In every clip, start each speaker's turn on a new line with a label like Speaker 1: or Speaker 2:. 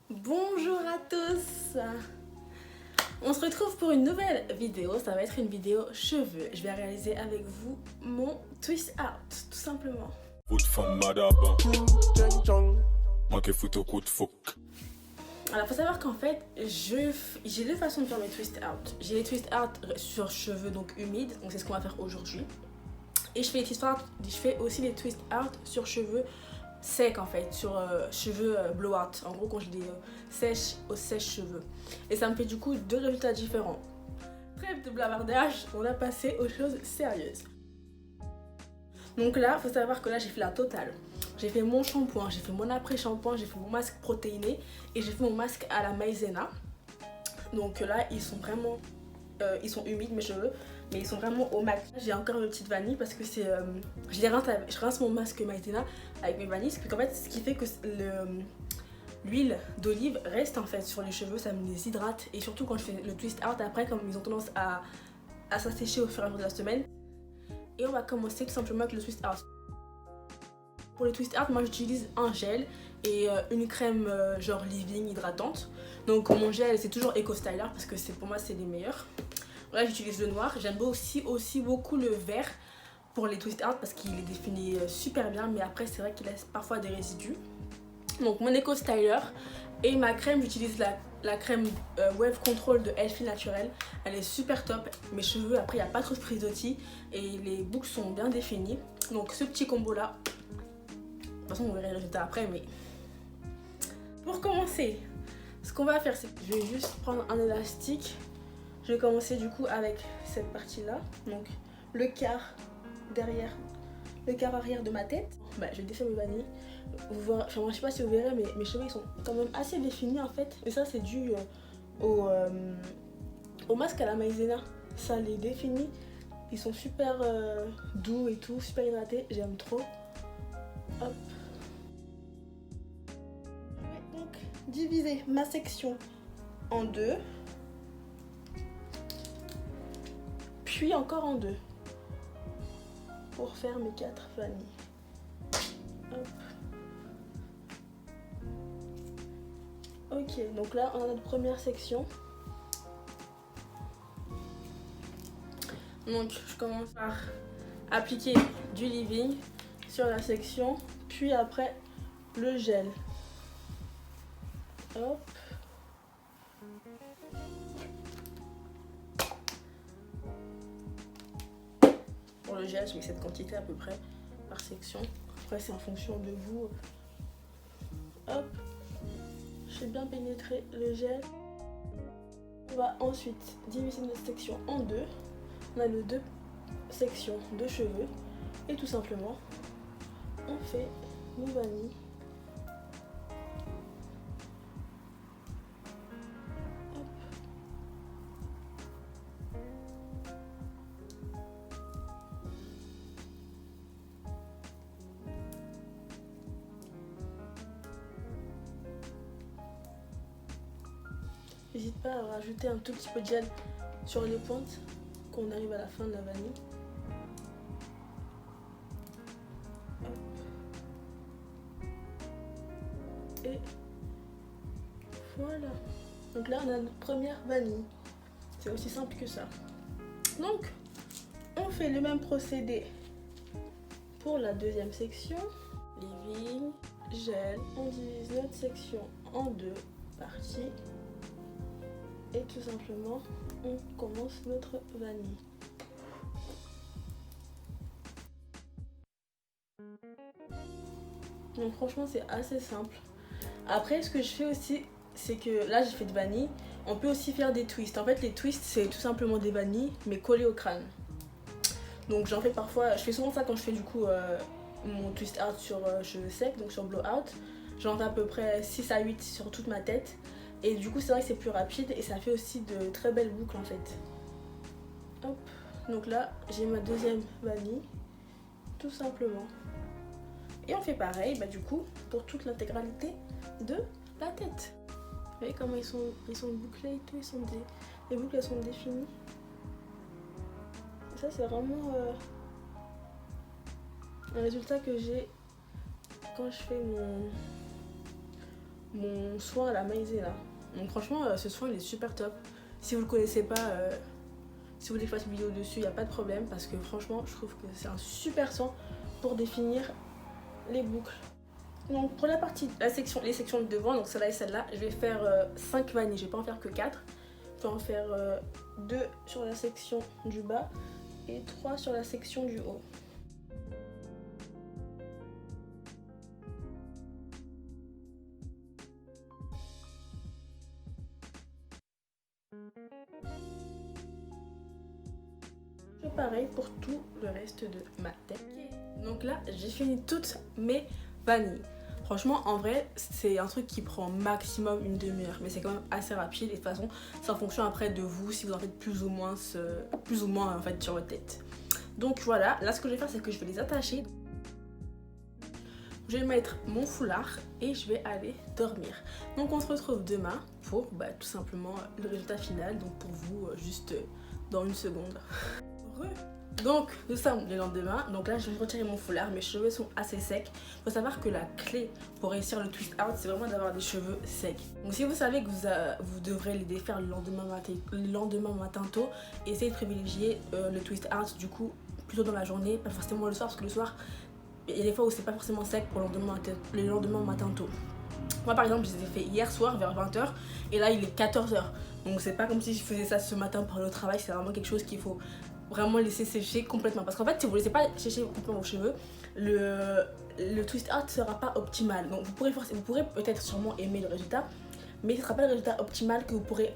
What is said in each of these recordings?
Speaker 1: Bonjour à tous. On se retrouve pour une nouvelle vidéo, ça va être une vidéo cheveux. Je vais réaliser avec vous mon twist out, tout simplement. Alors faut savoir qu'en fait, j'ai deux façons de faire mes twist out. J'ai les twist out sur cheveux donc humides, donc c'est ce qu'on va faire aujourd'hui. Et je fais aussi les twist out sur cheveux secs en fait, sur cheveux blowout. En gros quand je les sèche au sèche-cheveux. Et ça me fait du coup deux résultats différents. Trêve de blavardage, on va passer aux choses sérieuses. Donc là, faut savoir que là j'ai fait la totale. J'ai fait mon shampoing, j'ai fait mon après-shampoing, j'ai fait mon masque protéiné et j'ai fait mon masque à la maïzena. Donc là, ils sont vraiment ils sont humides mes cheveux, mais ils sont vraiment au max. J'ai encore une petite vanille parce que c'est je rince mon masque maïzena avec mes vanilles, parce qu'en fait ce qui fait que l'huile d'olive reste en fait sur les cheveux, ça me les hydrate, et surtout quand je fais le twist out après, comme ils ont tendance à s'assécher au fur et à mesure de la semaine. Et on va commencer tout simplement avec le twist out. Pour le twist out, moi j'utilise un gel et une crème genre leave-in hydratante. Donc mon gel c'est toujours Eco Styler parce que pour moi c'est les meilleurs. Là j'utilise le noir, j'aime aussi beaucoup le vert pour les twist out parce qu'il les définit super bien, mais après c'est vrai qu'il laisse parfois des résidus. Donc mon Eco Styler et ma crème, j'utilise la crème Wave Control de Elfie Naturel. Elle est super top, mes cheveux après il n'y a pas trop de frisottis et les boucles sont bien définies. Donc ce petit combo là, de toute façon on verra les résultats après, mais pour commencer, ce qu'on va faire c'est que je vais juste prendre un élastique. Je vais commencer du coup avec cette partie là, donc le quart derrière, le quart arrière de ma tête. Bah, je vais défaire mes vanilles. Enfin, je sais pas si vous verrez, mais mes cheveux ils sont quand même assez définis en fait. Et ça c'est dû au masque à la maïzena. Ça les définit. Ils sont super doux et tout, super hydratés. J'aime trop. Hop. Je vais donc diviser ma section en deux. Puis encore en deux. Pour faire mes 4 vanilles. Hop. Ok, donc là on a notre première section. Donc je commence par appliquer du leave-in sur la section, puis après le gel. Hop. Pour le gel, je mets cette quantité à peu près par section. Après c'est en fonction de vous. Hop. J'ai bien pénétré le gel. On va ensuite diviser notre section en deux. On a nos deux sections de cheveux et tout simplement on fait nos vanilles. Hop. N'hésite pas à rajouter un tout petit peu de gel sur les pointes quand on arrive à la fin de la vanille. Et voilà. Donc là on a notre première vanille. C'est aussi simple que ça. Donc on fait le même procédé pour la deuxième section. Leave-in, gel. On divise notre section en deux parties. Et tout simplement on commence notre vanille. Donc franchement c'est assez simple. Après ce que je fais aussi c'est que là j'ai fait de vanille. On peut aussi faire des twists. En fait les twists c'est tout simplement des vanilles mais collées au crâne. Donc j'en fais parfois, je fais souvent ça quand je fais du coup mon twist out sur cheveux secs, donc sur blowout. J'en fais à peu près 6 à 8 sur toute ma tête. Et du coup c'est vrai que c'est plus rapide et ça fait aussi de très belles boucles en fait. Hop. Donc là j'ai ma deuxième vanille, tout simplement. Et on fait pareil du coup pour toute l'intégralité de la tête. Vous voyez comment ils sont bouclés et tout, les boucles elles sont définies. Et ça c'est vraiment un résultat que j'ai quand je fais mon soin à la maïzena là. Donc franchement ce soin il est super top. Si vous le connaissez pas, si vous voulez que je fasse une vidéo dessus, il n'y a pas de problème parce que franchement je trouve que c'est un super soin pour définir les boucles. Donc pour la partie, les sections de devant, donc celle-là et celle-là, je vais faire 5 vanilles, je vais pas en faire que 4. Je vais en faire 2 sur la section du bas et 3 sur la section du haut. Je fais pareil pour tout le reste de ma tête. Donc là, j'ai fini toutes mes vanilles. Franchement, en vrai, c'est un truc qui prend maximum une demi-heure, mais c'est quand même assez rapide. Et de toute façon, c'est en fonction après de vous, si vous en faites plus ou moins en fait sur votre tête. Donc voilà, là ce que je vais faire, c'est que je vais les attacher. Je vais mettre mon foulard et je vais aller dormir. Donc on se retrouve demain pour tout simplement le résultat final. Donc pour vous, juste dans une seconde. Donc nous sommes le lendemain, donc là je vais retirer mon foulard, mes cheveux sont assez secs. Il faut savoir que la clé pour réussir le twist out, c'est vraiment d'avoir des cheveux secs. Donc si vous savez que vous devrez les défaire le lendemain matin tôt, essayez de privilégier le twist out du coup plutôt dans la journée, pas forcément le soir, parce que le soir il y a des fois où c'est pas forcément sec pour le lendemain matin tôt. Moi par exemple je les ai fait hier soir vers 20 h et là il est 14 h. Donc c'est pas comme si je faisais ça ce matin pour le travail, c'est vraiment quelque chose qu'il faut vraiment laisser sécher complètement. Parce qu'en fait si vous ne laissez pas sécher complètement vos cheveux, le twist out ne sera pas optimal. Donc vous pourrez peut-être sûrement aimer le résultat, mais ce ne sera pas le résultat optimal que vous pourrez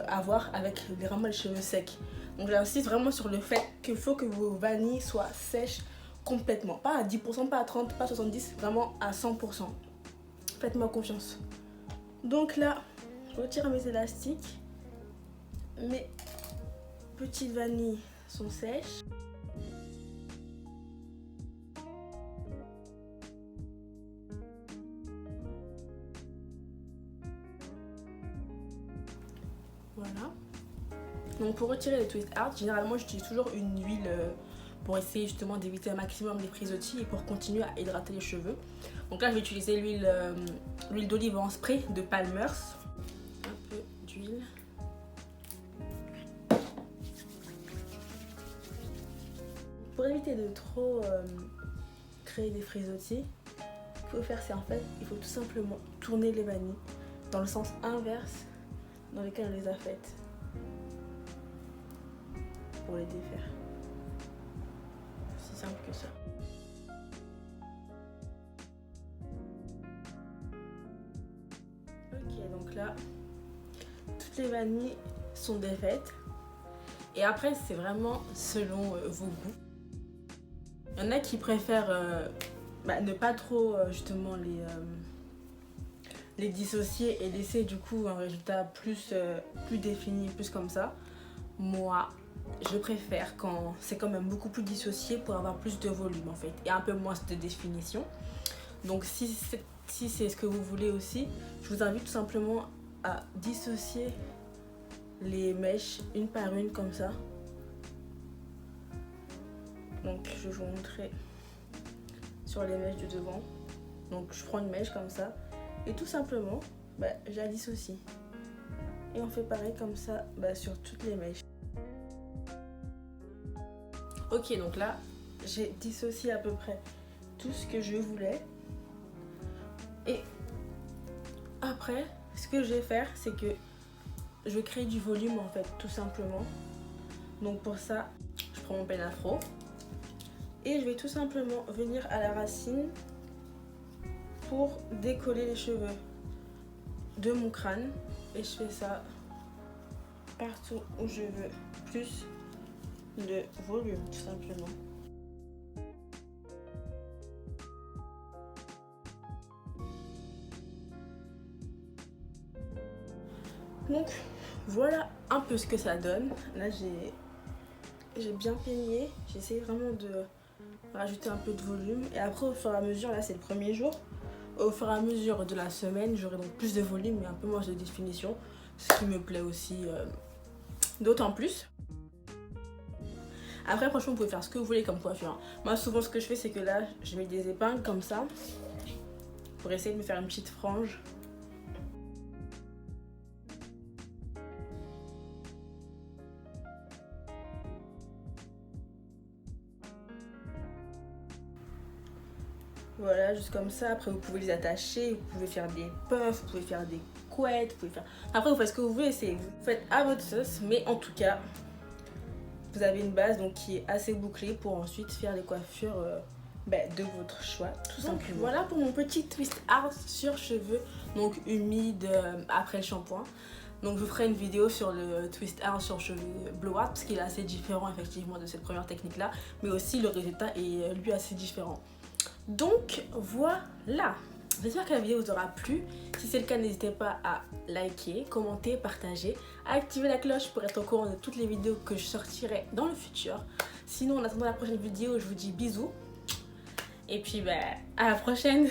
Speaker 1: avoir avec vraiment les cheveux secs. Donc j'insiste vraiment sur le fait qu'il faut que vos vanilles soient sèches complètement. Pas à 10%, pas à 30%, pas à 70%, vraiment à 100%. Faites-moi confiance. Donc là, je retire mes élastiques. Mes petites vanilles sont sèches. Voilà. Donc pour retirer les twist out, généralement j'utilise toujours une huile pour essayer justement d'éviter un maximum les frisottis et pour continuer à hydrater les cheveux. Donc là je vais utiliser l'huile d'olive en spray de Palmer's. Un peu d'huile. Pour éviter de trop créer des frisottis, ce qu'il faut faire c'est en fait, il faut tout simplement tourner les vanilles dans le sens inverse dans lequel on les a faites pour les défaire. C'est simple que ça. Ok, donc là, toutes les vanilles sont défaites. Et après, c'est vraiment selon vos goûts. Il y en a qui préfèrent ne pas trop justement les dissocier et laisser du coup un résultat plus défini, plus comme ça. Moi, je préfère quand c'est quand même beaucoup plus dissocié pour avoir plus de volume en fait et un peu moins de définition. Donc si c'est ce que vous voulez aussi, je vous invite tout simplement à dissocier les mèches une par une comme ça. Donc je vais vous montrer sur les mèches du devant. Donc je prends une mèche comme ça et tout simplement je la dissocie. Et on fait pareil comme ça sur toutes les mèches. Ok, donc là j'ai dissocié à peu près tout ce que je voulais. Et après, ce que je vais faire, c'est que je vais créer du volume en fait, tout simplement. Donc pour ça, je prends mon peigne afro et je vais tout simplement venir à la racine pour décoller les cheveux de mon crâne. Et je fais ça partout où je veux, plus de volume tout simplement. Donc voilà un peu ce que ça donne. Là j'ai bien peigné, j'essaie vraiment de rajouter un peu de volume et après au fur et à mesure, là c'est le premier jour, au fur et à mesure de la semaine j'aurai donc plus de volume et un peu moins de définition, ce qui me plaît aussi d'autant plus. Après franchement vous pouvez faire ce que vous voulez comme coiffure, hein. Moi souvent ce que je fais c'est que là je mets des épingles comme ça pour essayer de me faire une petite frange Voilà, juste comme ça. Après, vous pouvez les attacher, vous pouvez faire des puffs, vous pouvez faire des couettes, vous pouvez faire... Après, vous faites ce que vous voulez, vous faites à votre sauce, mais en tout cas, vous avez une base donc qui est assez bouclée pour ensuite faire les coiffures de votre choix, tout simplement. Voilà pour mon petit twist art sur cheveux, donc humides après le shampoing. Donc je vous ferai une vidéo sur le twist art sur cheveux blow out parce qu'il est assez différent effectivement de cette première technique là, mais aussi le résultat est lui assez différent. Donc voilà, j'espère que la vidéo vous aura plu. Si c'est le cas, n'hésitez pas à liker, commenter, partager, activer la cloche pour être au courant de toutes les vidéos que je sortirai dans le futur. Sinon en attendant la prochaine vidéo, je vous dis bisous et puis à la prochaine.